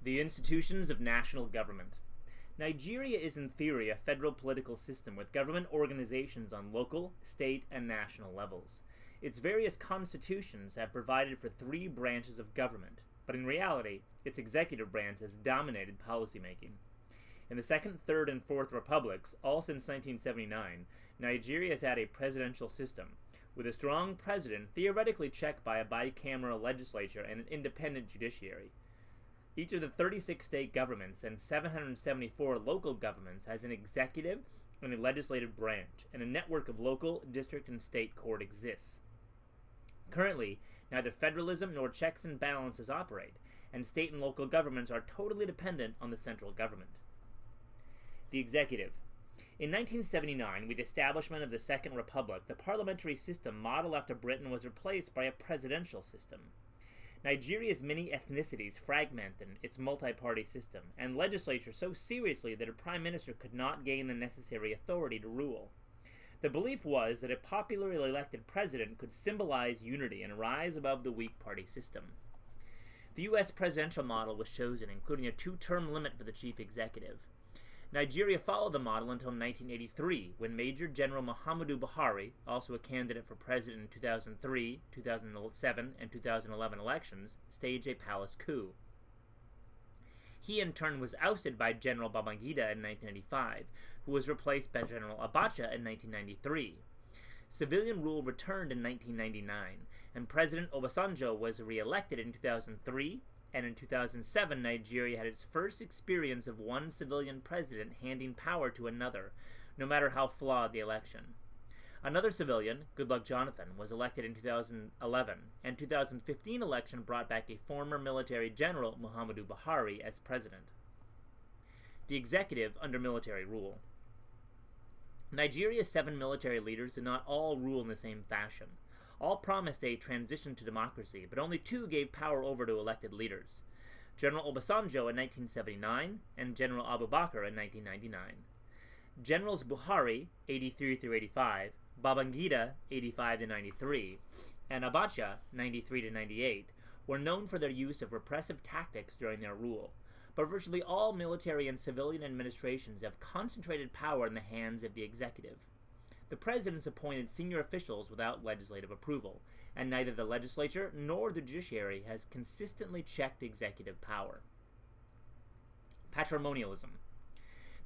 The institutions of national government. Nigeria is in theory a federal political system with government organizations on local, state, and national levels. Its various constitutions have provided for 3 branches of government, but in reality, its executive branch has dominated policymaking. In the Second, Third, and Fourth Republics, all since 1979, Nigeria has had a presidential system, with a strong president theoretically checked by a bicameral legislature and an independent judiciary. Each of the 36 state governments and 774 local governments has an executive and a legislative branch, and a network of local, district, and state court exists. Currently, neither federalism nor checks and balances operate, and state and local governments are totally dependent on the central government. The executive. In 1979, with the establishment of the Second Republic, the parliamentary system modeled after Britain was replaced by a presidential system. Nigeria's many ethnicities fragmented its multi-party system, and legislature so seriously that a prime minister could not gain the necessary authority to rule. The belief was that a popularly elected president could symbolize unity and rise above the weak party system. The U.S. presidential model was chosen, including a 2-term limit for the chief executive. Nigeria followed the model until 1983, when Major General Muhammadu Buhari, also a candidate for president in 2003, 2007, and 2011 elections, staged a palace coup. He in turn was ousted by General Babangida in 1985, who was replaced by General Abacha in 1993. Civilian rule returned in 1999, and President Obasanjo was re-elected in 2003, and in 2007, Nigeria had its first experience of one civilian president handing power to another, no matter how flawed the election. Another civilian, Goodluck Jonathan, was elected in 2011, and 2015 election brought back a former military general, Muhammadu Buhari, as president. The executive under military rule. Nigeria's 7 military leaders did not all rule in the same fashion. All promised a transition to democracy, but only 2 gave power over to elected leaders: General Obasanjo in 1979 and General Abubakar in 1999. Generals Buhari, 83 through 85, Babangida, 85 to 93, and Abacha, 93 to 98, were known for their use of repressive tactics during their rule, but virtually all military and civilian administrations have concentrated power in the hands of the executive. The presidents appointed senior officials without legislative approval, and neither the legislature nor the judiciary has consistently checked executive power. Patrimonialism.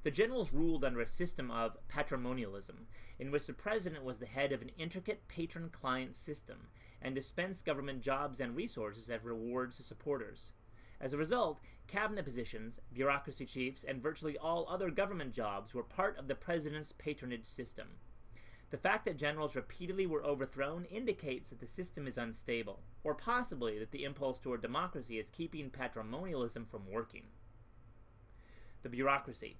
The generals ruled under a system of patrimonialism, in which the president was the head of an intricate patron-client system, and dispensed government jobs and resources as rewards to supporters. As a result, cabinet positions, bureaucracy chiefs, and virtually all other government jobs were part of the president's patronage system. The fact that generals repeatedly were overthrown indicates that the system is unstable, or possibly that the impulse toward democracy is keeping patrimonialism from working. The bureaucracy.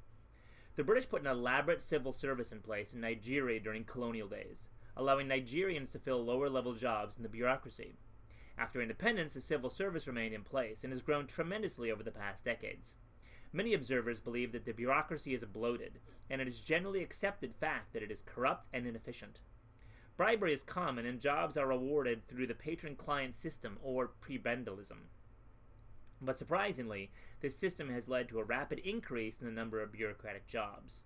The British put an elaborate civil service in place in Nigeria during colonial days, allowing Nigerians to fill lower-level jobs in the bureaucracy. After independence, the civil service remained in place and has grown tremendously over the past decades. Many observers believe that the bureaucracy is bloated, and it is generally accepted fact that it is corrupt and inefficient. Bribery is common, and jobs are rewarded through the patron-client system, or prebendalism. But surprisingly, this system has led to a rapid increase in the number of bureaucratic jobs.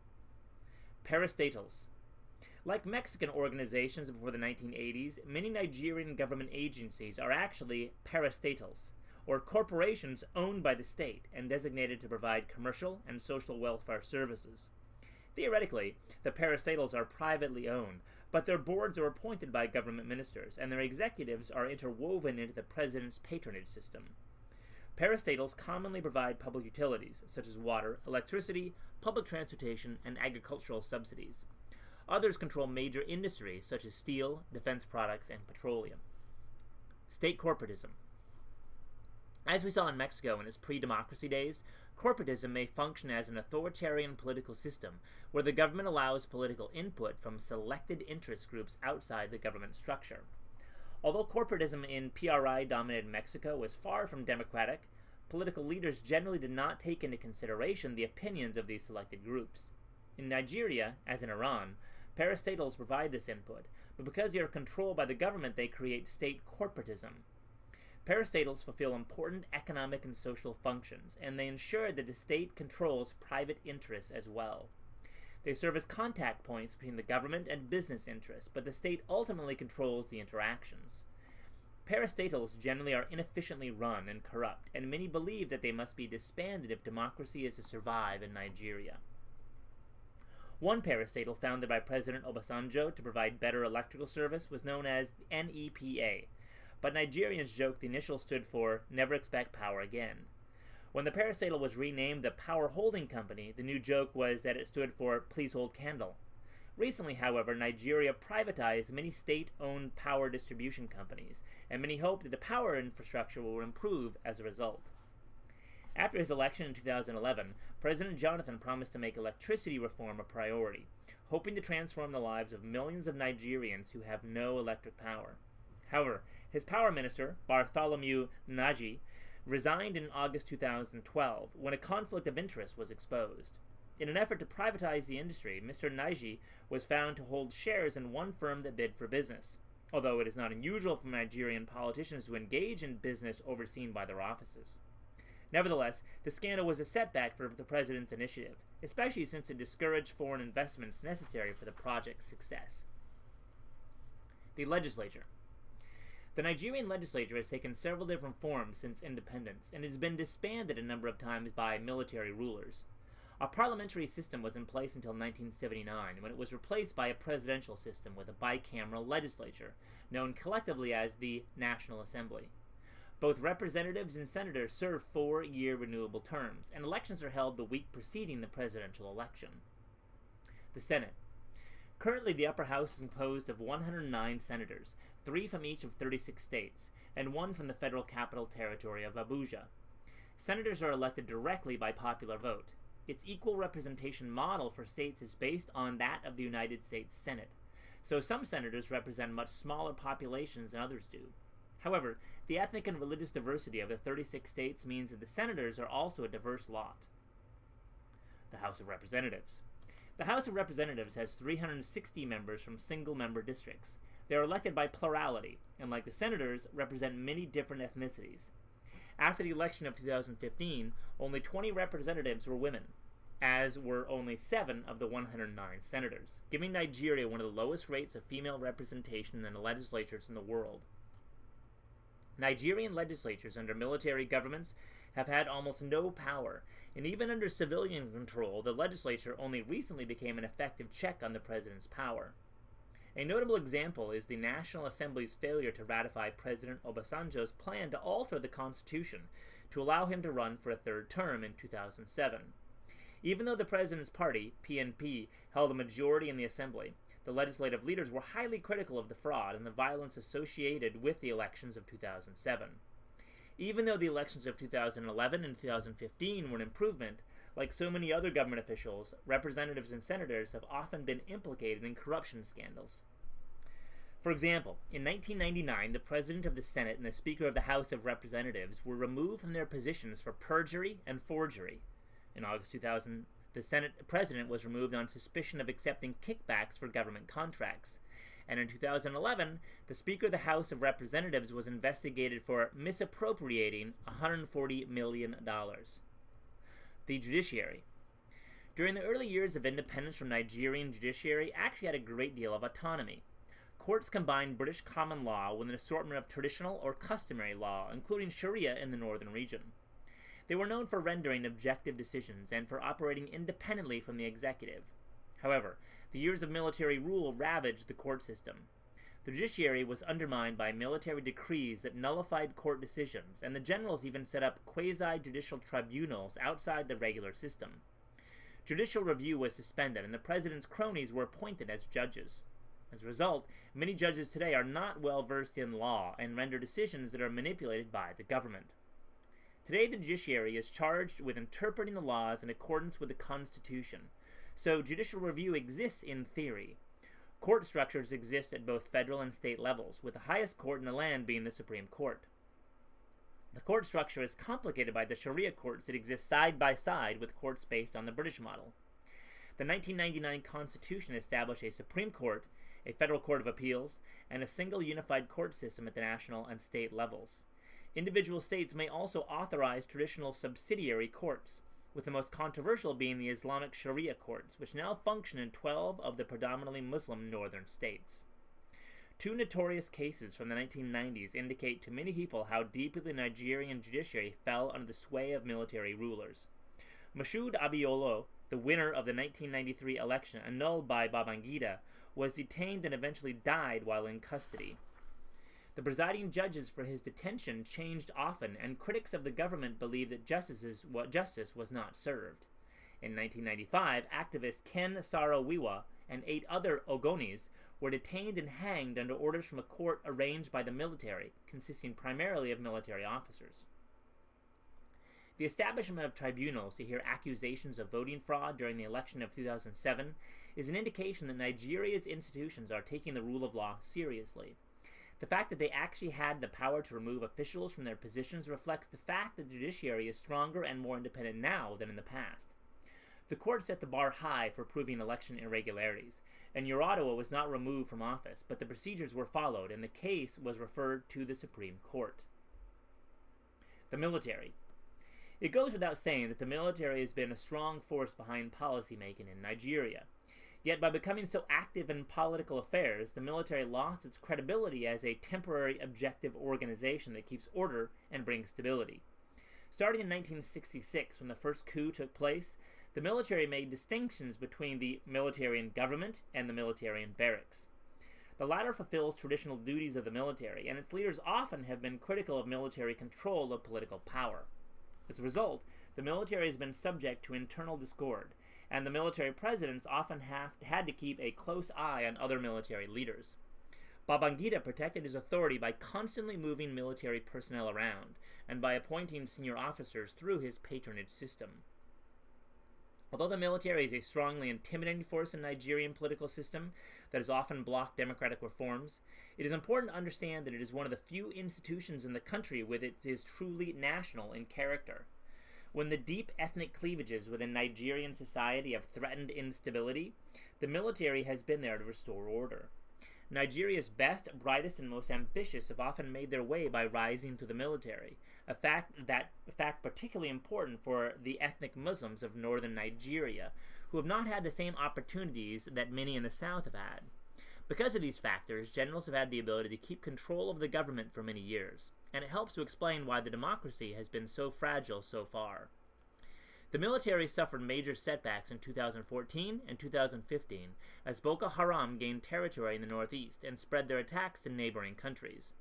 Parastatals. Like Mexican organizations before the 1980s, many Nigerian government agencies are actually parastatals, or corporations owned by the state and designated to provide commercial and social welfare services. Theoretically, the parastatals are privately owned, but their boards are appointed by government ministers, and their executives are interwoven into the president's patronage system. Parastatals commonly provide public utilities, such as water, electricity, public transportation, and agricultural subsidies. Others control major industries, such as steel, defense products, and petroleum. State corporatism. As we saw in Mexico in its pre-democracy days, corporatism may function as an authoritarian political system where the government allows political input from selected interest groups outside the government structure. Although corporatism in PRI-dominated Mexico was far from democratic, political leaders generally did not take into consideration the opinions of these selected groups. In Nigeria, as in Iran, parastatals provide this input, but because they are controlled by the government, they create state corporatism. Parastatals fulfill important economic and social functions, and they ensure that the state controls private interests as well. They serve as contact points between the government and business interests, but the state ultimately controls the interactions. Parastatals generally are inefficiently run and corrupt, and many believe that they must be disbanded if democracy is to survive in Nigeria. One parastatal founded by President Obasanjo to provide better electrical service was known as NEPA, but Nigerians joke the initials stood for Never Expect Power Again. When the parastatal was renamed the Power Holding Company, the new joke was that it stood for Please Hold Candle. Recently, however, Nigeria privatized many state-owned power distribution companies, and many hope that the power infrastructure will improve as a result. After his election in 2011, President Jonathan promised to make electricity reform a priority, hoping to transform the lives of millions of Nigerians who have no electric power. However, his power minister, Bartholomew Naji, resigned in August 2012 when a conflict of interest was exposed. In an effort to privatize the industry, Mr. Naji was found to hold shares in one firm that bid for business, although it is not unusual for Nigerian politicians to engage in business overseen by their offices. Nevertheless, the scandal was a setback for the president's initiative, especially since it discouraged foreign investments necessary for the project's success. The legislature. The Nigerian legislature has taken several different forms since independence, and has been disbanded a number of times by military rulers. A parliamentary system was in place until 1979, when it was replaced by a presidential system with a bicameral legislature, known collectively as the National Assembly. Both representatives and senators serve 4-year renewable terms, and elections are held the week preceding the presidential election. The Senate. Currently, the upper house is composed of 109 senators, 3 from each of 36 states, and 1 from the federal capital territory of Abuja. Senators are elected directly by popular vote. Its equal representation model for states is based on that of the United States Senate, so some senators represent much smaller populations than others do. However, the ethnic and religious diversity of the 36 states means that the senators are also a diverse lot. The House of Representatives. The House of Representatives has 360 members from single-member districts. They are elected by plurality, and like the senators, represent many different ethnicities. After the election of 2015, only 20 representatives were women, as were only 7 of the 109 senators, giving Nigeria one of the lowest rates of female representation in the legislatures in the world. Nigerian legislatures under military governments have had almost no power, and even under civilian control, the legislature only recently became an effective check on the president's power. A notable example is the National Assembly's failure to ratify President Obasanjo's plan to alter the Constitution to allow him to run for a 3rd term in 2007. Even though the president's party, PNP, held a majority in the Assembly, the legislative leaders were highly critical of the fraud and the violence associated with the elections of 2007. Even though the elections of 2011 and 2015 were an improvement, like so many other government officials, representatives and senators have often been implicated in corruption scandals. For example, in 1999, the President of the Senate and the Speaker of the House of Representatives were removed from their positions for perjury and forgery. In August 2000, the Senate President was removed on suspicion of accepting kickbacks for government contracts. And in 2011, the Speaker of the House of Representatives was investigated for misappropriating $140 million. The judiciary. During the early years of independence from Nigerian judiciary actually had a great deal of autonomy. Courts combined British common law with an assortment of traditional or customary law, including Sharia in the northern region. They were known for rendering objective decisions and for operating independently from the executive. However, the years of military rule ravaged the court system. The judiciary was undermined by military decrees that nullified court decisions, and the generals even set up quasi-judicial tribunals outside the regular system. Judicial review was suspended, and the president's cronies were appointed as judges. As a result, many judges today are not well versed in law and render decisions that are manipulated by the government. Today, the judiciary is charged with interpreting the laws in accordance with the Constitution, so judicial review exists in theory. Court structures exist at both federal and state levels, with the highest court in the land being the Supreme Court. The court structure is complicated by the Sharia courts that exist side by side with courts based on the British model. The 1999 Constitution established a Supreme Court, a Federal Court of Appeals, and a single unified court system at the national and state levels. Individual states may also authorize traditional subsidiary courts, with the most controversial being the Islamic Sharia courts, which now function in 12 of the predominantly Muslim northern states. Two notorious cases from the 1990s indicate to many people how deeply the Nigerian judiciary fell under the sway of military rulers. Moshood Abiola, the winner of the 1993 election annulled by Babangida, was detained and eventually died while in custody. The presiding judges for his detention changed often, and critics of the government believed that justice was not served. In 1995, activist Ken Saro-Wiwa and 8 other Ogonis were detained and hanged under orders from a court arranged by the military, consisting primarily of military officers. The establishment of tribunals to hear accusations of voting fraud during the election of 2007 is an indication that Nigeria's institutions are taking the rule of law seriously. The fact that they actually had the power to remove officials from their positions reflects the fact that the judiciary is stronger and more independent now than in the past. The court set the bar high for proving election irregularities, and Yar'Adua was not removed from office, but the procedures were followed, and the case was referred to the Supreme Court. The military. It goes without saying that the military has been a strong force behind policymaking in Nigeria. Yet by becoming so active in political affairs, the military lost its credibility as a temporary objective organization that keeps order and brings stability. Starting in 1966, when the first coup took place, the military made distinctions between the military and government and the military and barracks. The latter fulfills traditional duties of the military, and its leaders often have been critical of military control of political power. As a result, the military has been subject to internal discord, and the military presidents often had to keep a close eye on other military leaders. Babangida protected his authority by constantly moving military personnel around, and by appointing senior officers through his patronage system. Although the military is a strongly intimidating force in the Nigerian political system that has often blocked democratic reforms, it is important to understand that it is one of the few institutions in the country with it is truly national in character. When the deep ethnic cleavages within Nigerian society have threatened instability, the military has been there to restore order. Nigeria's best, brightest, and most ambitious have often made their way by rising to the military, a fact particularly important for the ethnic Muslims of northern Nigeria, who have not had the same opportunities that many in the south have had. Because of these factors, generals have had the ability to keep control of the government for many years, and it helps to explain why the democracy has been so fragile so far. The military suffered major setbacks in 2014 and 2015 as Boko Haram gained territory in the northeast and spread their attacks to neighboring countries.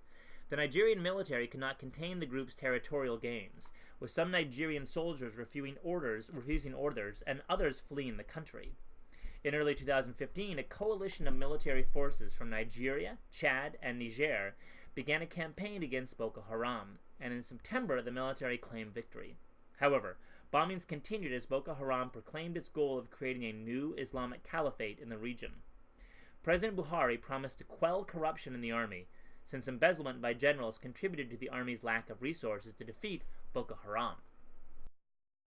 The Nigerian military could not contain the group's territorial gains, with some Nigerian soldiers refusing orders and others fleeing the country. In early 2015, a coalition of military forces from Nigeria, Chad, and Niger began a campaign against Boko Haram, and in September the military claimed victory. However, bombings continued as Boko Haram proclaimed its goal of creating a new Islamic caliphate in the region. President Buhari promised to quell corruption in the army, since embezzlement by generals contributed to the army's lack of resources to defeat Boko Haram.